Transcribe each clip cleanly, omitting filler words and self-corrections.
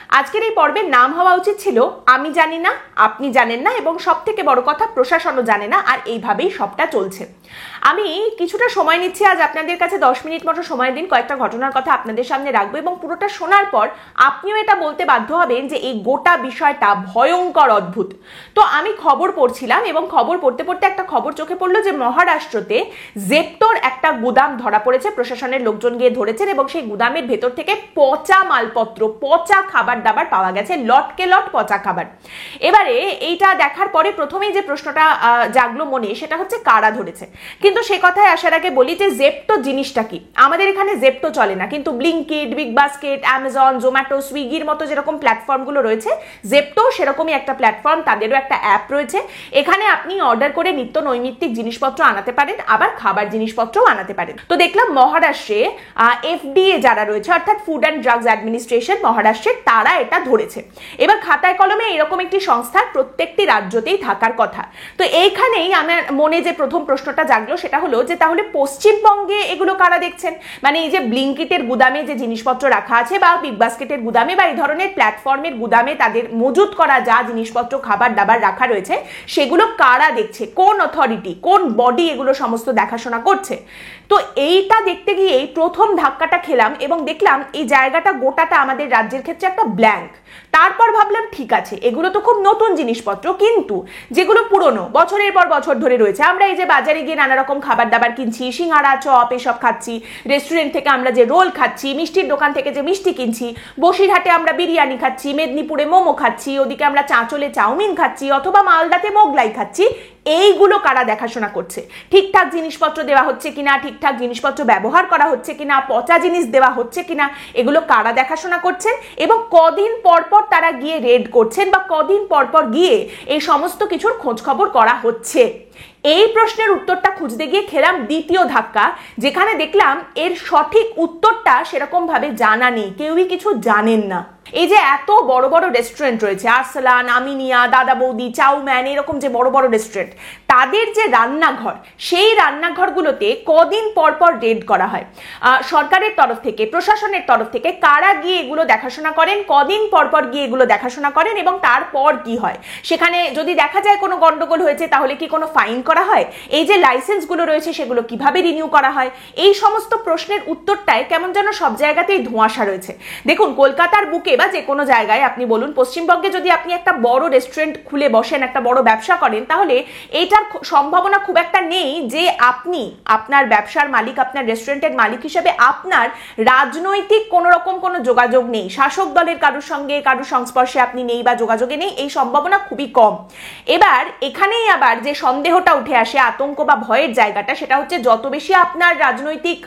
আজকের এই পর্বের নাম হওয়া উচিত ছিল আমি জানি না, আপনি জানেন না, এবং সব থেকে বড় কথা প্রশাসনও জানে না, আর এইভাবেই সবটা চলছে। আমি কিছুটা সময় নিচ্ছি আজ আপনাদের কাছে, 10 মিনিট মতো সময় দিন, কয়েকটা ঘটনার কথা আপনাদের সামনে রাখবো এবং পুরোটা শোনার পর আপনিও এটা বলতে বাধ্য হবেন যে এই গোটা বিষয়টা ভয়ঙ্কর অদ্ভুত। তো আমি খবর পড়ছিলাম এবং খবর পড়তে পড়তে একটা খবর চোখে পড়লো যে মহারাষ্ট্রতে জেপ্টোর একটা গুদাম ধরা পড়েছে, প্রশাসনের লোকজন গিয়ে ধরেছেন এবং সেই গুদামের ভেতর থেকে পচা মালপত্র, পচা খাবার দাবার পাওয়া গেছে, লটকে লট পচা খাবার। এবারে এইটা দেখার পরে প্রথমেই যে প্রশ্নটা জাগলো মনে সেটা হচ্ছে কারা ধরেছে। কিন্তু সে কথায় আসার আগে বলি যে জেপ্টো জিনিসটা কি। আমাদের এখানে জেপ্টো চলে না, কিন্তু Blinkit, big basket, Amazon, Zomato, সুইগির মতো যেরকম প্ল্যাটফর্মগুলো রয়েছে, জেপ্টো সেরকমই একটা প্ল্যাটফর্ম, তাদেরও একটা অ্যাপ রয়েছে। এখানে আপনি অর্ডার করে নিত্য নৈমিত্তিক জিনিসপত্র আনাতে পারেন, আবার খাবার জিনিসপত্রও আনাতে পারেন। তো দেখলাম মহারাষ্ট্রে এফডিএ যারা রয়েছে, অর্থাৎ ফুড অ্যান্ড ড্রাগস অ্যাডমিনিস্ট্রেশন মহারাষ্ট্রের, তারা এটা ধরেছে। এবার খাতায় কলমে এরকম একটি সংস্থার প্রত্যেকটি রাজ্যতেই থাকার কথা। তো এইখানেই আমার মনে যে প্রথম প্রশ্নটা জাগলো সেটা হলো যে তাহলে পশ্চিমবঙ্গে এগুলো কারা দেখছেন? মানে এই যে ব্লিঙ্কিটের গুদামে যে জিনিসপত্র রাখা আছে, বা বিগ বাস্কেটের গুদামে, বা এই ধরনের প্ল্যাটফর্মের গুদামে তাদের মজুত করা যা জিনিসপত্র খাবার দাবার রাখা রয়েছে, সেগুলো কারা দেখছে? কোন অথরিটি, কোন বডি এগুলো সমস্ত দেখাশোনা করছে? তো এইটা দেখতে গিয়েই প্রথম ধাক্কাটা খেলাম এবং দেখলাম এই জায়গাটা গোটাটা আমাদের রাজ্যের ক্ষেত্রে একটা ব্ল্যাঙ্ক। তারপর ভাবলাম ঠিক আছে, এগুলো তো খুব নতুন জিনিসপত্র, কিন্তু যেগুলো পুরনো বছরের পর বছর ধরে রয়েছে, আমরা এই যে বাজারে গিয়ে নানা রকম খাবার দাবার কিনছি, সিঙ্গাড়া, চপ এসব খাচ্ছি, রেস্টুরেন্ট থেকে আমরা যে রোল খাচ্ছি, মিষ্টির দোকান থেকে যে মিষ্টি কিনছি, বসিরহাটে আমরা বিরিয়ানি খাচ্ছি, মেদিনীপুরে মোমো খাচ্ছি, ওদিকে আমরা চাঁচলে চাউমিন খাচ্ছি, অথবা মালদাতে মোগলাই খাচ্ছি, এইগুলো কারা দেখাশোনা করছে? ঠিকঠাক জিনিসপত্র দেওয়া হচ্ছে কিনা, ঠিকঠাক জিনিসপত্র ব্যবহার করা হচ্ছে কিনা, পচা জিনিস দেওয়া হচ্ছে কিনা, এগুলো কারা দেখাশোনা করছেন? এবং কদিন পর পর তারা গিয়ে রেড করছেন, বা কদিন পর পর গিয়ে এই সমস্ত কিছুর খোঁজ খবর করা হচ্ছে? এই প্রশ্নের উত্তরটা খুঁজতে গিয়ে খেলাম দ্বিতীয় ধাক্কা, যেখানে দেখলাম এর সঠিক উত্তরটা সেরকম ভাবে জানা নেই, কেউই কিছু জানেন না। এই যে এত বড় বড় রেস্টুরেন্ট রয়েছে, আরসালান, আমিনিয়া, দাদা বৌদি, চাউম্যান, এরকম যে বড় বড় রেস্টুরেন্ট, তাদের যে রান্নাঘর, সেই রান্নাঘরগুলোতে কদিন পর পর রেড করা হয়। সরকারের তরফ থেকে, প্রশাসনের তরফ থেকে কারা গিয়ে এগুলো দেখাশোনা করেন, কদিন পর পর গিয়ে এগুলো দেখাশোনা করেন, এবং তারপর কি হয়? সেখানে যদি দেখা যায় কোনো গন্ডগোল হয়েছে, তাহলে কি কোনো ফাইন করা হয়? এই যে লাইসেন্সগুলো রয়েছে, সেগুলো কিভাবে রিনিউ করা হয়? এই সমস্ত প্রশ্নের উত্তরটায় কেমন যেন সব জায়গাতেই ধোঁয়াশা রয়েছে। দেখুন, কলকাতার বুকে বা যে কোনো জায়গায় আপনি বলুন, পশ্চিমবঙ্গে যদি আপনি একটা বড় রেস্টুরেন্ট খুলে বসেন, একটা বড় ব্যবসা করেন, তাহলে এইটার সম্ভাবনা খুব একটা নেই যে আপনি, আপনার ব্যবসার মালিক, আপনার রেস্টুরেন্টের মালিক হিসেবে আপনার রাজনৈতিক কোনো রকম কোনো যোগাযোগ নেই, শাসক দলের কারোর সঙ্গে কারোর সংস্পর্শে আপনি নেই বা যোগাযোগে নেই, এই সম্ভাবনা খুবই কম। এবার এখানেই আবার যে সন্দেহটা উঠে আসে, আতঙ্ক বা ভয়ের জায়গাটা, সেটা হচ্ছে যত বেশি আপনার রাজনৈতিক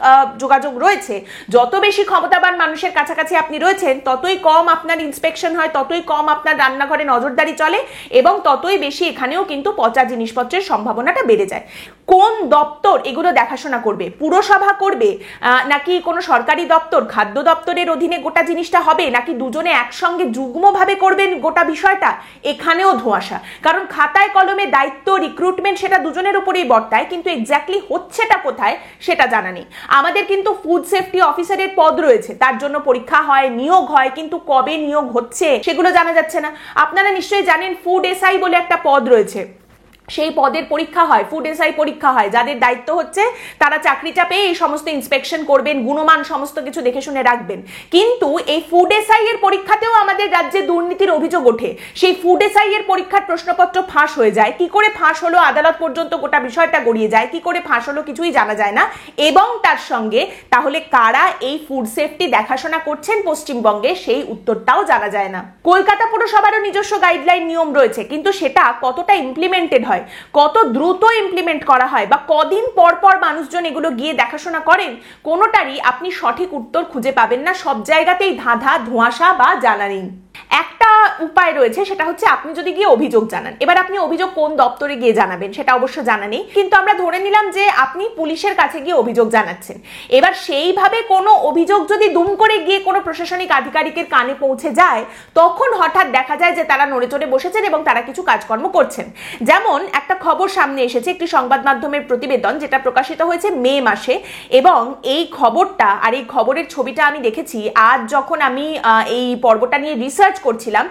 যোগাযোগ রয়েছে, যত বেশি ক্ষমতাবান মানুষের কাছাকাছি আপনি রয়েছেন, ততই কম আপনার ইন্সপেকশন হয়, ততই কম আপনার রান্নাঘরে নজরদারি চলে, এবং ততই বেশি এখানেও কিন্তু পচা জিনিসপত্রের সম্ভাবনাটা বেড়ে যায়। কোন দপ্তর এগুলো দেখাশোনা করবে? পুরসভা করবে, নাকি কোনো সরকারি দপ্তর, খাদ্য দপ্তরের অধীনে গোটা জিনিসটা হবে, নাকি দুজনে একসঙ্গে যুগ্মভাবে করবেন গোটা বিষয়টা? এখানেও ধোঁয়াশা। কারণ খাতায় কলমে দায়িত্ব, রিক্রুটমেন্ট সেটা দুজনের উপরেই বর্তায়, কিন্তু এক্স্যাক্টলি হচ্ছেটা কোথায় সেটা জানা নেই। আমাদের কিন্তু ফুড সেফটি অফিসারের পদ রয়েছে, তার জন্য পরীক্ষা হয়, নিয়োগ হয়, কিন্তু কবে নিয়োগ হচ্ছে সেগুলো জানা যাচ্ছে না। আপনারা নিশ্চয়ই জানেন ফুড এসআই বলে একটা পদ রয়েছে, সেই পদের পরীক্ষা হয়, ফুড এসআই পরীক্ষা হয়, যাদের দায়িত্ব হচ্ছে তারা চাকরিটা পেয়ে এই সমস্ত ইন্সপেকশন করবেন, গুণমান সমস্ত কিছু দেখে শুনে রাখবেন। কিন্তু এই ফুড এসআই এর পরীক্ষাতেও আমাদের রাজ্যে দুর্নীতির অভিযোগ ওঠে। সেই ফুড এসআই এর পরীক্ষার প্রশ্নপত্র ফাঁস হয়ে যায়, কি করে ফাঁস হলো আদালত পর্যন্ত গোটা বিষয়টা গড়িয়ে যায়, কি করে ফাঁস হলো কিছুই জানা যায় না। এবং তার সঙ্গে তাহলে কারা এই ফুড সেফটি দেখাশোনা করছেন পশ্চিমবঙ্গে, সেই উত্তরটাও জানা যায় না। কলকাতা পুরসভারও নিজস্ব গাইডলাইন নিয়ম রয়েছে, কিন্তু সেটা কতটা ইমপ্লিমেন্টেড হয়, কত দ্রুত ইমপ্লিমেন্ট করা হয়, বা কদিন পর পর মানুষজন এগুলো গিয়ে দেখাশোনা করেন, কোনোটারই আপনি সঠিক উত্তর খুঁজে পাবেন না। সব জায়গাতেই ধাঁধা, ধোঁয়াশা বা জানা নেই। একটা উপায় রয়েছে, সেটা হচ্ছে আপনি যদি গিয়ে অভিযোগ জানান। এবার আপনি অভিযোগ কোন দপ্তরে গিয়ে জানাবেন সেটা অবশ্য জানা নেই, কিন্তু আমরা ধরে নিলাম যে আপনি পুলিশের কাছে গিয়ে অভিযোগ জানাচ্ছেন। এবার সেইভাবে কোনো অভিযোগ যদি দুম করে গিয়ে কোনো প্রশাসনিক আধিকারিকের কানে পৌঁছে যায়, তখন হঠাৎ দেখা যায় যে তারা নড়ে চড়ে বসেছেন এবং তারা কিছু কাজকর্ম করছেন। যেমন একটা খবর সামনে এসেছে, একটি সংবাদ মাধ্যমের প্রতিবেদন যেটা প্রকাশিত হয়েছে মে মাসে, এবং এই খবরটা আর এই খবরের ছবিটা আমি দেখেছি আজ যখন আমি এই পর্বটা নিয়ে রিসার্চ করছিলাম।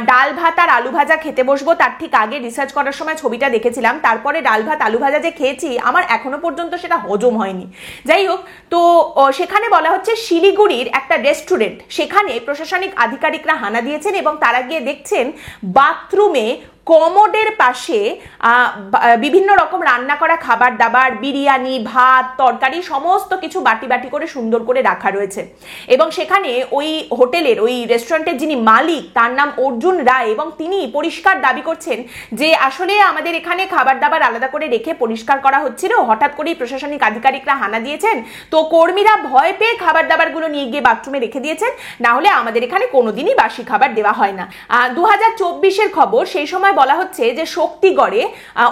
ডাল ভাত আর আলু ভাজা খেতে বসবো তার ঠিক আগে রিসার্চ করার সময় ছবিটা দেখেছিলাম, তারপরে ডাল ভাত আলু ভাজা যে খেয়েছি আমার এখনো পর্যন্ত সেটা হজম হয়নি। যাই হোক, তো সেখানে বলা হচ্ছে শিলিগুড়ির একটা রেস্টুরেন্ট, সেখানে প্রশাসনিক আধিকারিকরা হানা দিয়েছেন এবং তারা গিয়ে দেখছেন বাথরুমে কমোডের পাশে বিভিন্ন রকম রান্না করা খাবার দাবার, বিরিয়ানি, ভাত, তরকারি সমস্ত কিছু বাটি বাটি করে সুন্দর করে রাখা রয়েছে। এবং সেখানে ওই হোটেলের, ওই রেস্টুরেন্টের যিনি মালিক তার নাম অর্জুন রায়, এবং তিনি পরিষ্কার দাবি করছেন যে আসলে আমাদের এখানে খাবার দাবার আলাদা করে রেখে পরিষ্কার করা হচ্ছিল, হঠাৎ করেই প্রশাসনিক আধিকারিকরা হানা দিয়েছেন, তো কর্মীরা ভয় পেয়ে খাবার দাবারগুলো নিয়ে গিয়ে বাথরুমে রেখে দিয়েছেন, না হলে আমাদের এখানে কোনোদিনই বাসি খাবার দেওয়া হয় না। 2024-এর খবর, সেই সময় বলা হচ্ছে যে শক্তিগড়ে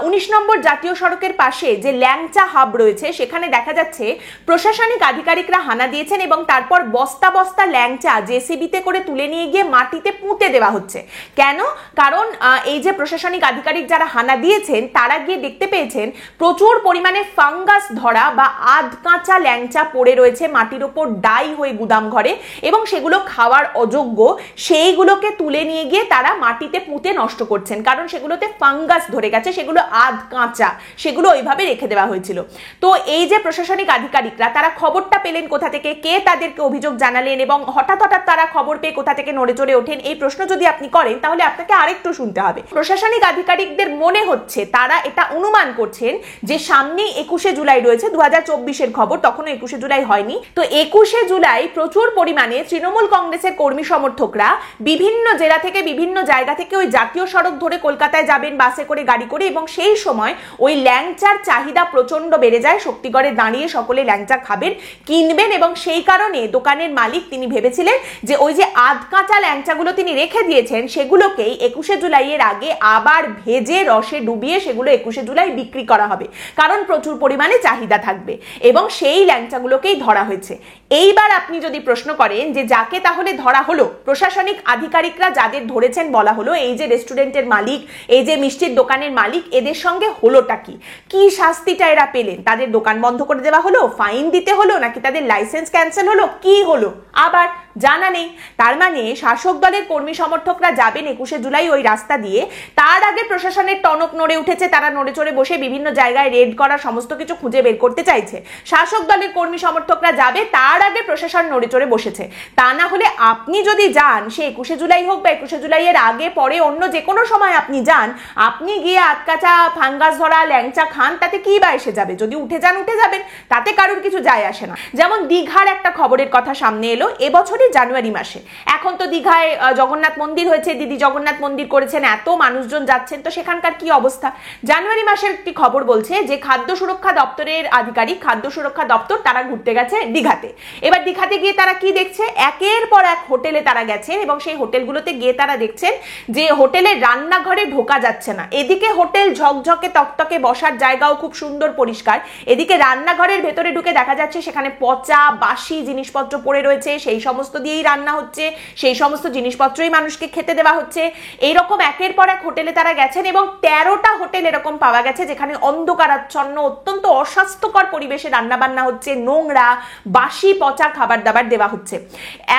19 নম্বর জাতীয় সড়কের পাশে যে ল্যাংচা হাব রয়েছে সেখানে দেখা যাচ্ছে প্রশাসনিক আধিকারিকরা হানা দিয়েছেন এবং তারপর বস্তা বস্তা ল্যাংচা জেসিবিতে করে তুলে নিয়ে গিয়ে মাটিতে পুঁতে দেওয়া হচ্ছে। কেন? কারণ এই যে প্রশাসনিক আধিকারিক যারা হানা দিয়েছেন তারা গিয়ে দেখতে পেয়েছেন প্রচুর পরিমাণে ফাঙ্গাস ধরা বা আধ কাঁচা ল্যাংচা পড়ে রয়েছে মাটির ওপর ডাই হয়ে গুদাম ঘরে, এবং সেগুলো খাওয়ার অযোগ্য। সেইগুলোকে তুলে নিয়ে গিয়ে তারা মাটিতে পুঁতে নষ্ট করছেন, কারণ সেগুলোতে ফাঙ্গাস ধরে গেছে, সেগুলো আধ কাঁচা, সেগুলো ওইভাবে রেখে দেওয়া হয়েছিল। তো এই যে প্রশাসনিক আধিকারিকরা তারা খবরটা পেলেন কোথা থেকে, কে তাদেরকে অভিযোগ জানালেন, এবং হঠাৎ হঠাৎ তারা খবর পেয়ে কোথা থেকে নড়ে চড়ে ওঠেন, এই প্রশ্ন যদি আপনি করেন তাহলে আপনাকে আরেকটু শুনতে হবে। প্রশাসনিক আধিকারিকদের মনে হচ্ছে, তারা এটা অনুমান করছেন যে সামনে 21শে জুলাই রয়েছে, 2024-এর খবর, তখনও 21শে জুলাই হয়নি। তো 21শে জুলাই প্রচুর পরিমাণে তৃণমূল কংগ্রেসের কর্মী সমর্থকরা বিভিন্ন জেলা থেকে, বিভিন্ন জায়গা থেকে ওই জাতীয় সড়ক ধরে কলকাতায় যাবেন বাসে করে, গাড়ি করে, এবং সেই সময় ওই ল্যাংচার চাহিদা প্রচন্ড বেড়ে যায়। শক্তিগড়ে দাঁড়িয়ে সকলে ল্যাংচা খাবেন, কিনবেন, এবং সেই কারণে দোকানের মালিক তিনি ভেবেছিলেন যে ওই যে আধ কাঁচা ল্যাংচাগুলো তিনি রেখে দিয়েছেন সেগুলোকেই 21শে জুলাইয়ের আগে আবার ভেজে রসে ডুবিয়ে সেগুলো 21শে জুলাই বিক্রি করা হবে, কারণ প্রচুর পরিমাণে চাহিদা থাকবে, এবং সেই ল্যাংচাগুলোকেই ধরা হয়েছে। এইবার আপনি যদি প্রশ্ন করেন যে যাকে তাহলে ধরা হলো, প্রশাসনিক আধিকারিকরা যাদের ধরেছেন বলা হলো এই যে রেস্টুরেন্টের মালিক, এই যে মিষ্টির দোকানের মালিক, এদের সঙ্গে হলোটা কি, কি শাস্তিটা এরা পেলেন? তাদের দোকান বন্ধ করে দেওয়া হলো, ফাইন দিতে হলো, নাকি তাদের লাইসেন্স ক্যান্সেল হলো, কি হলো আবার জানা নেই। তার মানে শাসক দলের কর্মী সমর্থকরা যাবেন 21শে জুলাই ওই রাস্তা দিয়ে, তার আগে প্রশাসনের টনক নড়ে উঠেছে, তারা নড়ে চড়ে বসে বিভিন্ন জায়গায় রেড করা সমস্ত কিছু খুঁজে বের করতে চাইছে। শাসক দলের কর্মী সমর্থকরা যাবে, তার আগে প্রশাসন নড়ে চড়ে বসেছে। তা না হলে আপনি যদি যান, সে 21শে জুলাই হোক বা 21শে জুলাইয়ের আগে পরে অন্য যে কোনো সময় আপনি যান, আপনি গিয়ে আধকাচা ফাঙ্গাস ধরা ল্যাংচা খান, তাতে কি বা এসে যাবে? যদি উঠে যান উঠে যাবেন, তাতে কারোর কিছু যায় আসে না। যেমন দীঘার একটা খবরের কথা সামনে এলো এবছরই জানুয়ারি মাসে। এখন তো দীঘায় জগন্নাথ মন্দির হয়েছে, দিদি জগন্নাথ মন্দির করেছেন, এত মানুষজন যাচ্ছেন, তো সেখানকার কি অবস্থা? জানুয়ারি মাসের একটি খবর বলছে যে খাদ্য সুরক্ষা দপ্তরের আধিকারিক, খাদ্য সুরক্ষা দপ্তর, তারা ঘুরতে গেছে দীঘাতে। এবার দীঘাতে গিয়ে তারা কি দেখছে, একের পর এক হোটেলে তারা গেছেন এবং সেই হোটেলগুলোতে গিয়ে তারা দেখছেন যে হোটেলের রান্নাঘরে ঢোকা যাচ্ছে না। এদিকে হোটেল ঝকঝকে তকতকে, বসার জায়গাও খুব সুন্দর পরিষ্কার, এদিকে রান্নাঘরের ভেতরে ঢুকে দেখা যাচ্ছে সেখানে পচা বাসি জিনিসপত্র পড়ে রয়েছে, সেই সমস্ত দিয়েই রান্না হচ্ছে, সেই সমস্ত জিনিসপত্রই মানুষকে খেতে দেওয়া হচ্ছে। এইরকম একের পর এক হোটেলে তারা গেছেন এবং 13টা হোটেল এরকম পাওয়া গেছে যেখানে অন্ধকারাচ্ছন্ন, অত্যন্ত অস্বাস্থ্যকর পরিবেশে রান্নাবান্না হচ্ছে, নোংরা বাসি পচা খাবার দাবার দেওয়া হচ্ছে।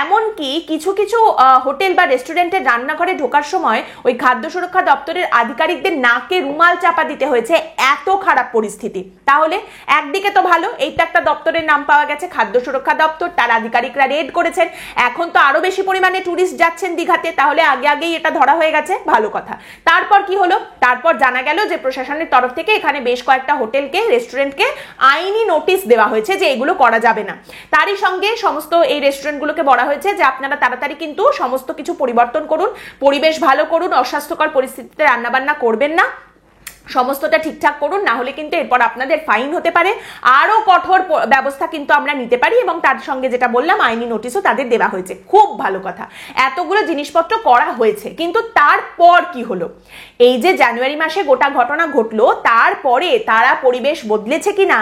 এমনকি কিছু কিছু হোটেল বা রেস্টুরেন্টের রান্নাঘরে ঢোকার সময় ওই খাদ্য সুরক্ষা দপ্তরের আধিকারিকদের নাকে রুমাল চাপা দিতে হয়েছে, এত খারাপ পরিস্থিতি। তাহলে একদিকে তো ভালো, এইটা একটা দপ্তরের নাম পাওয়া গেছে, খাদ্য সুরক্ষা দপ্তর, তার আধিকারিকরা রেড করেছেন, এখন তো আরো বেশি পরিমাণে টুরিস্ট যাচ্ছেন দীঘাতে, তাহলে আগেই এটা ধরা হয়ে গেছে, ভালো কথা। তারপর কি হলো? তারপর জানা গেল যে প্রশাসনের তরফ থেকে এখানে বেশ কয়েকটা হোটেলকে, রেস্টুরেন্টকে আইনি নোটিশ দেওয়া হয়েছে যে এগুলো করা যাবে না। তারই সঙ্গে সমস্ত এই রেস্টুরেন্টগুলোকে বলা হয়েছে যে আপনারা তাড়াতাড়ি কিন্তু সমস্ত কিছু পরিবর্তন করুন, পরিবেশ ভালো করুন, অস্বাস্থ্যকর পরিস্থিতিতে রান্নাবান্না করবেন না। সমস্তটা ঠিকঠাক করুন, না হলে কিন্তু এরপর আপনাদের ফাইন হতে পারে, আরো কঠোর ব্যবস্থা কিন্তু আমরা নিতে পারি, এবং তার সঙ্গে যেটা বললাম আইনি নোটিশও তাদের দেওয়া হয়েছে। খুব ভালো কথা, এতগুলো জিনিসপত্র করা হয়েছে, কিন্তু তারপর কি হলো? এই যে জানুয়ারি মাসে গোটা ঘটনা ঘটলো, তারপরে তারা পরিবেশ বদলেছে কিনা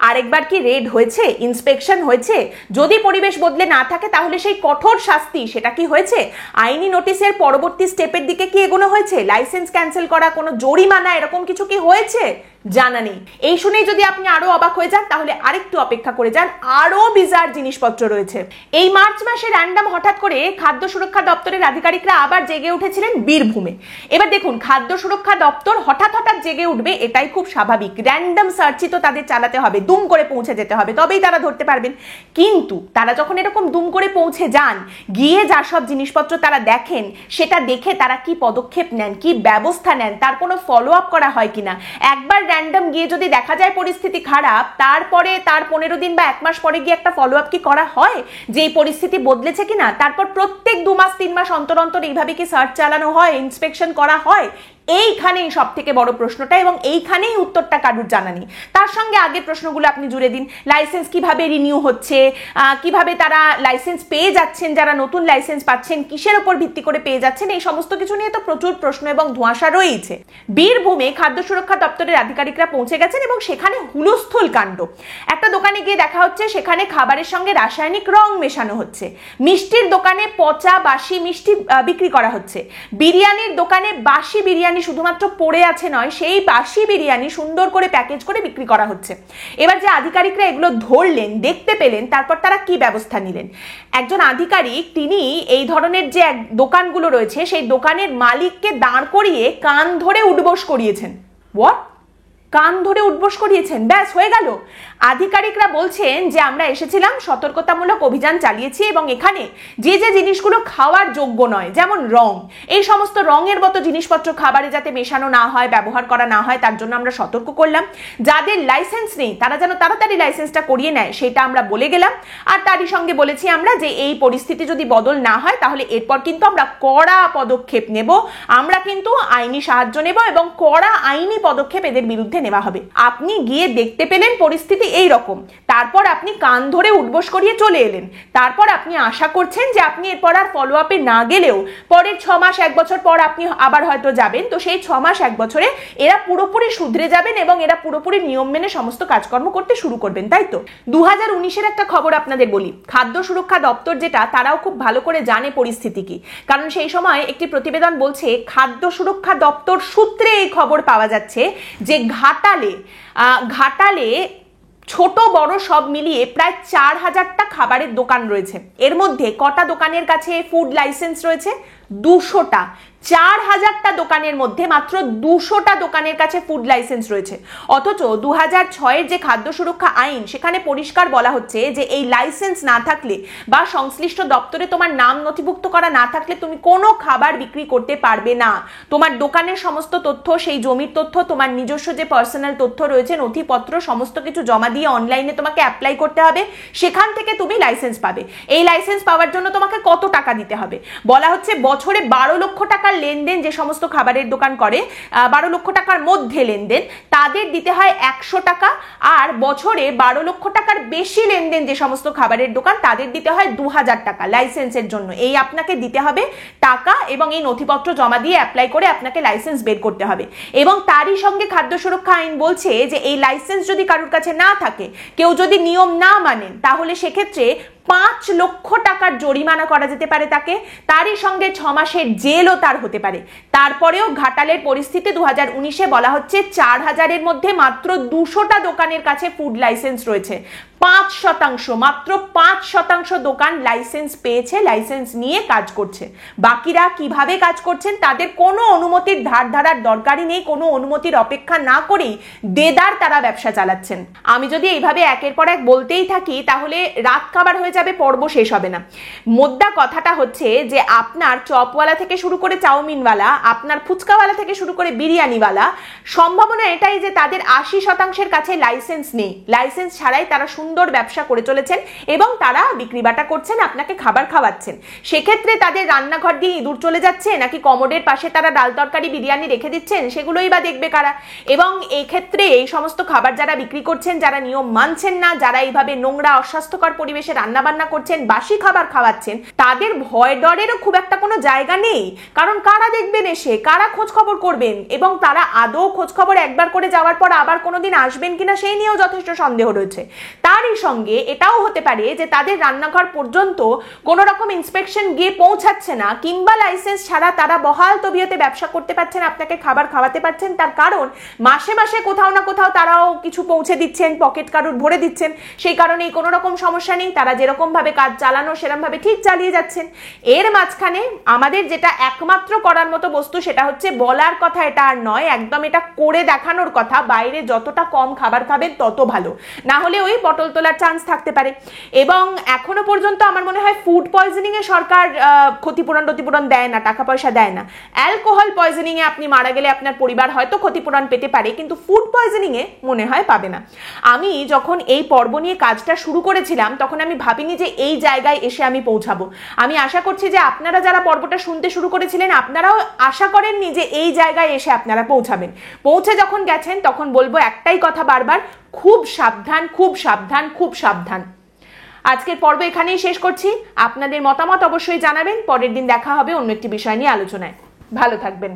আরেকবার কি রেড হয়েছে, ইন্সপেকশন হয়েছে? যদি পরিবেশ বদলে না থাকে তাহলে সেই কঠোর শাস্তি সেটা কি হয়েছে? আইনি নোটিশের পরবর্তী স্টেপের দিকে কি এগোনো হয়েছে? লাইসেন্স ক্যান্সেল করা, কোনো জরিমানা, এরকম কিছু কি হয়েছে? জানা নেই। এই শুনেই যদি আপনি আরো অবাক হয়ে যান তাহলে আরেকটু অপেক্ষা করে যান, আরো বিজার জিনিসপত্র রয়েছে। এই মার্চ মাসে র্যান্ডম হঠাৎ করে খাদ্য সুরক্ষা দপ্তরের আধিকারিকরা আবার জেগে উঠেছিলেন বীরভূমে। এবার দেখুন, খাদ্য সুরক্ষা দপ্তর হঠাৎ হঠাৎ জেগে উঠবে এটাই খুব স্বাভাবিক। র্যান্ডম সার্চই তো তাদের চালাতে হবে, দুম করে পৌঁছে যেতে হবে, তবেই তারা ধরতে পারবেন। কিন্তু তারা যখন এরকম দুম করে পৌঁছে যান, গিয়ে যা সব জিনিসপত্র তারা দেখেন, সেটা দেখে তারা কি পদক্ষেপ নেন, কি ব্যবস্থা নেন, তার কোনো ফলো আপ করা হয় কিনা। একবার র্যান্ডম গিয়ে যদি দেখা যায় পরিস্থিতি খারাপ, তারপরে তার 15 দিন বা 1 মাস পরে গিয়ে একটা ফলো আপ কি করা হয় যে এই পরিস্থিতি বদলেছে কিনা? তারপর প্রত্যেক 2 মাস 3 মাস অন্তর অন্তর এইভাবে কি সার্চ চালানো হয়, ইন্সপেকশন করা হয়? এইখানেই সব থেকে বড় প্রশ্নটা, এবং এইখানেই উত্তরটা কারুর জানা নেই। তার সঙ্গে আগের প্রশ্নগুলো আপনি জুড়ে দিন। লাইসেন্স কিভাবে রিনিউ হচ্ছে, কিভাবে তারা লাইসেন্স পেয়ে যাচ্ছেন, যারা নতুন লাইসেন্স পাচ্ছেন কিসের উপর ভিত্তি করে পেয়ে যাচ্ছেন, এই সমস্ত কিছু নিয়ে তো প্রচুর প্রশ্ন এবং ধোঁয়াশা রয়েছে। বীরভূমে খাদ্য সুরক্ষা দপ্তরের আধিকারিকরা পৌঁছে গেছেন এবং সেখানে হুলস্থুল কাণ্ড। একটা দোকানে গিয়ে দেখা হচ্ছে সেখানে খাবারের সঙ্গে রাসায়নিক রং মেশানো হচ্ছে, মিষ্টির দোকানে পচা বাসি মিষ্টি বিক্রি করা হচ্ছে, বিরিয়ানির দোকানে বাসি বিরিয়ানি শুধুমাত্র পড়ে আছে নয়, সেই বাসি বিরিয়ানি সুন্দর করে প্যাকেজ করে বিক্রি করা হচ্ছে। এবার যে আধিকারিকরা এগুলো ধরলেন, দেখতে পেলেন, তারপর তারা কি ব্যবস্থা নিলেন? একজন আধিকারিক তিনি এই ধরনের যে দোকানগুলো রয়েছে সেই দোকানের মালিককে দাঁড় করিয়ে কান ধরে উঠবোস করিয়েছেন। হোয়াট? কান ধরে উঠবোস করিয়েছেন, ব্যাস হয়ে গেল? আধিকারিকরা বলছেন যে আমরা এসেছিলাম, সতর্কতামূলক অভিযান চালিয়েছি এবং এখানে যে যে জিনিসগুলো খাওয়ার যোগ্য নয়, যেমন রং, এই সমস্ত রঙের মতো জিনিসপত্র খাবারে যাতে মেশানো না হয়, ব্যবহার করা না হয়, তার জন্য আমরা সতর্ক করলাম। যাদের লাইসেন্স নেই তারা যেন তাড়াতাড়ি লাইসেন্সটা করিয়ে নেয় সেটা আমরা বলে গেলাম। আর তারই সঙ্গে বলেছি আমরা যে এই পরিস্থিতি যদি বদল না হয় তাহলে এরপর কিন্তু আমরা কড়া পদক্ষেপ নেব, আমরা কিন্তু আইনি সাহায্য নেব এবং কড়া আইনি পদক্ষেপ এদের বিরুদ্ধে নেওয়া হবে। আপনি গিয়ে দেখতে পেলেন পরিস্থিতি এই রকম, তারপর আপনি কান ধরে উঠবোস করিয়ে চলে এলেন। তারপর আপনি আশা করছেন যে আপনি এরপর আর ফলো আপে না গেলেও পরের 6 মাস 1 বছর পর আপনি আবার হয়তো যাবেন, তো সেই 6 মাস 1 বছরে এরা পুরোপুরি শুধরে যাবেন এবং এরা পুরোপুরি নিয়ম মেনে সমস্ত কাজকর্ম করতে শুরু করবেন, তাই তো? 2019-এর একটা খবর আপনাদের বলি। খাদ্য সুরক্ষা দপ্তর যেটা, তারাও খুব ভালো করে জানে পরিস্থিতি কি, কারণ সেই সময় একটি প্রতিবেদন বলছে খাদ্য সুরক্ষা দপ্তর সূত্রে এই খবর পাওয়া যাচ্ছে যে ঘাটালে ছোট বড় সব মিলিয়ে প্রায় 4000টা খাবারের দোকান রয়েছে। এর মধ্যে কটা দোকানের কাছে ফুড লাইসেন্স রয়েছে? 200টা। 4000টা দোকানের মধ্যে মাত্র 200টা দোকানের কাছে ফুড লাইসেন্স রয়েছে। অথচ 2006-এর যে খাদ্য সুরক্ষা আইন, সেখানে পরিষ্কার বলা হচ্ছে যে এই লাইসেন্স না থাকলে বা সংশ্লিষ্ট দপ্তরে তোমার নাম নথিভুক্ত করা না থাকলে তুমি কোনো খাবার বিক্রি করতে পারবে না। তোমার দোকানের সমস্ত তথ্য, সেই জমির তথ্য, তোমার নিজস্ব যে পার্সোনাল তথ্য রয়েছে, নথিপত্র, সমস্ত কিছু জমা দিয়ে অনলাইনে তোমাকে অ্যাপ্লাই করতে হবে, সেখান থেকে তুমি লাইসেন্স পাবে। এই লাইসেন্স পাওয়ার জন্য তোমাকে কত টাকা দিতে হবে? বলা হচ্ছে বছরে 12 লক্ষ টাকার লেনদেন যে সমস্ত খাবারের দোকান করে, 12 লক্ষ টাকার মধ্যে লেনদেন, তাদের দিতে হয় 100 টাকা। আর বছরে 12 লক্ষ টাকার বেশি লেনদেন যে সমস্ত খাবারের দোকান, তাদের দিতে হয় 2000 টাকা লাইসেন্সের জন্য। এই আপনাকে দিতে হবে টাকা এবং এই নথিপত্র জমা দিয়ে অ্যাপ্লাই করে আপনাকে লাইসেন্স বের করতে হবে। এবং তারই সঙ্গে খাদ্য সুরক্ষা আইন বলছে যে এই লাইসেন্স যদি কারোর কাছে না থাকে, কেউ যদি নিয়ম না মানেন, তাহলে সেক্ষেত্রে 5 লক্ষ টাকার জরিমানা করা যেতে পারে তাকে, তারই সঙ্গে 6 মাসের জেলও তার হতে পারে। তারপরেও ঘাটালের পরিস্থিতি 2019-এ বলা হচ্ছে 4000-এর মধ্যে মাত্র 200টা দোকানের কাছে ফুড লাইসেন্স রয়েছে। 5%, মাত্র 5% দোকান লাইসেন্স পেয়েছে, লাইসেন্স নিয়ে কাজ করছে। বাকিরা কিভাবে কাজ করছেন? তাদের কোনো অনুমতির ধার ধারার দরকারই নেই, কোনো অনুমতির অপেক্ষা না করেই দেদার তারা ব্যবসা চালাচ্ছেন। আমি যদি এইভাবে একের পর এক বলতেই থাকি তাহলে রাত খাবার হয়ে যাবে, পর্ব শেষ হবে না। মোদ্দা কথাটা হচ্ছে যে আপনার চপওয়ালা থেকে শুরু করে চাউমিনওয়ালা, আপনার ফুচকাওয়ালা থেকে শুরু করে বিরিয়ানিওয়ালা, সম্ভাবনা এটাই যে তাদের 80% কাছে লাইসেন্স নেই। লাইসেন্স ছাড়াই তারা সুন্দর ব্যবসা করে চলেছেন এবং তারা বিক্রি বাটা করছেন, আপনাকে খাবার খাওয়াচ্ছেন। সেক্ষেত্রে তাদের রান্নাঘর দিয়ে ইঁদুর চলে যাচ্ছে নাকি কমোডের পাশে তারা ডাল তরকারি বিরিয়ানি রেখে দিচ্ছেন, সেগুলোই বা দেখবে কারা? এবং এই ক্ষেত্রে এই সমস্ত খাবার যারা বিক্রি করছেন, যারা নিয়ম মানছেন না, যারা এইভাবে নোংরা অস্বাস্থ্যকর পরিবেশে রান্না বান্না করছেন, বাসি খাবার খাওয়াচ্ছেন, তাদের ভয় ডরেরও খুব একটা কোনো জায়গা নেই। কারণ কারা দেখবেন এসে, কারা খোঁজ খবর করবেন, এবং তারা আদৌ খোঁজ খবর একবার করে যাওয়ার পর আবার কোনোদিন আসবেন কিনা সেই নিয়েও যথেষ্ট সন্দেহ রয়েছে। তারই সঙ্গে এটাও হতে পারে যে তাদের রান্নাঘর পর্যন্ত কোনো রকম ইন্সপেকশন গিয়ে পৌঁছাচ্ছে না, কিংবা লাইসেন্স ছাড়া তারা বহাল তবিয়তে ব্যবসা করতে পারছেন, আপনাকে খাবার খাওয়াতে পারছেন। তার কারণ মাসে মাসে কোথাও না কোথাও তারাও কিছু পৌঁছে দিচ্ছেন, পকেট কারুর ভরে দিচ্ছেন, সেই কারণেই কোনো রকম সমস্যা নেই। তারা যেরকম ভাবে কাজ চালানো সেরকম ভাবে ঠিক চালিয়ে যাচ্ছেন। এর মাঝখানে আমাদের যেটা একমাত্র করার মতো বস্তু সেটা হচ্ছে বলার কথা, এটা আর নয়, একদম এটা করে দেখানোর কথা। বাইরে যতটা কম খাবার খাবেন তত ভালো, না হলে ওই পটল তোলার চান্স থাকতে পারে। এবং এখনো পর্যন্ত আমার মনে হয় ফুড পয়জনিং এ সরকার ক্ষতিপূরণ দেয় না, টাকা পয়সা দেয় না। অ্যালকোহল পয়জনিং এ আপনি মারা গেলে আপনার পরিবার হয়তো ক্ষতিপূরণ পেতে পারে, কিন্তু ফুড পয়জনিং এ মনে হয় পাবে না। আমি যখন এই পর্ব নিয়ে কাজটা শুরু করেছিলাম তখন আমি ভাবিনি যে এই জায়গায় এসে আমি পৌঁছাবো। আমি আশা করছি যে আপনারা যারা পর্বটা শুনতে শুরু করেছিলেন আপনারাও আশা করেননি যে এই জায়গায় এসে আপনারা পৌঁছাবেন। পৌঁছে যখন গেছেন তখন বলবো একটাই কথা বারবার, খুব সাবধান, খুব সাবধান, খুব সাবধান। আজকের পর্ব এখানেই শেষ করছি। আপনাদের মতামত অবশ্যই জানাবেন। পরের দিন দেখা হবে অন্য একটি বিষয় নিয়ে আলোচনায়। ভালো থাকবেন।